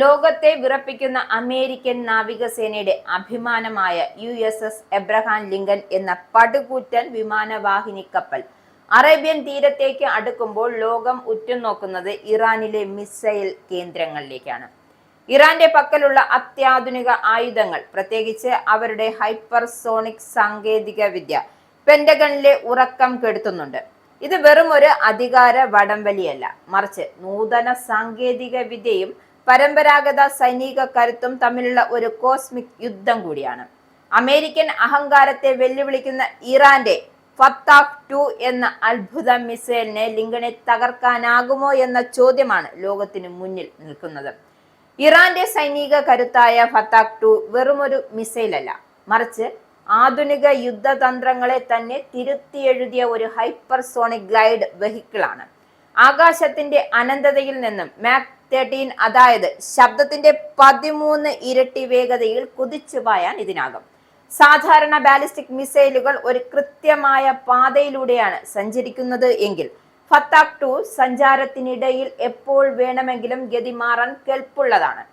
ലോകത്തെ വിറപ്പിക്കുന്ന അമേരിക്കൻ നാവികസേനയുടെ അഭിമാനമായ USS എബ്രഹാം ലിങ്കൻ എന്ന പടുകൂറ്റൻ വിമാനവാഹിനി കപ്പൽ അറേബ്യൻ തീരത്തേക്ക് അടുക്കുമ്പോൾ ലോകം ഉറ്റുനോക്കുന്നത് ഇറാനിലെ മിസൈൽ കേന്ദ്രങ്ങളിലേക്കാണ്. ഇറാന്റെ പക്കലുള്ള അത്യാധുനിക ആയുധങ്ങൾ, പ്രത്യേകിച്ച് അവരുടെ ഹൈപ്പർസോണിക് സാങ്കേതിക വിദ്യ പെന്റഗണിലെ ഉറക്കം കെടുത്തുന്നുണ്ട്. ഇത് വെറും ഒരു അധികാര വടംവലിയല്ല, മറിച്ച് നൂതന സാങ്കേതിക വിദ്യയും പരമ്പരാഗത സൈനിക കരുത്തും തമ്മിലുള്ള ഒരു കോസ്മിക് യുദ്ധം കൂടിയാണ്. അമേരിക്കൻ അഹങ്കാരത്തെ വെല്ലുവിളിക്കുന്ന ഇറാന്റെ ഫത്താഹ് 2 എന്ന അത്ഭുത മിസൈലിനെ ലിങ്കനെ തകർക്കാനാകുമോ എന്ന ചോദ്യമാണ് ലോകത്തിന് മുന്നിൽ നിൽക്കുന്നത്. ഇറാന്റെ സൈനിക കരുത്തായ ഫത്താഹ് 2 വെറുമൊരു മിസൈലല്ല, മറിച്ച് ആധുനിക യുദ്ധതന്ത്രങ്ങളെ തന്നെ തിരുത്തിയെഴുതിയ ഒരു ഹൈപ്പർസോണിക് ഗ്ലൈഡ് വെഹിക്കിളാണ്. ആകാശത്തിന്റെ അനന്തതയിൽ നിന്നും മാക് 13, അതായത് ശബ്ദത്തിന്റെ 13 ഇരട്ടി വേഗതയിൽ കുതിച്ചു പായാൻ ഇതിനാകും. സാധാരണ ബാലിസ്റ്റിക് മിസൈലുകൾ ഒരു കൃത്യമായ പാതയിലൂടെയാണ് സഞ്ചരിക്കുന്നത് എങ്കിൽ ഫത്താഹ് 2 സഞ്ചാരത്തിനിടയിൽ എപ്പോൾ വേണമെങ്കിലും ഗതി മാറാൻ കെൽപ്പുള്ളതാണ്.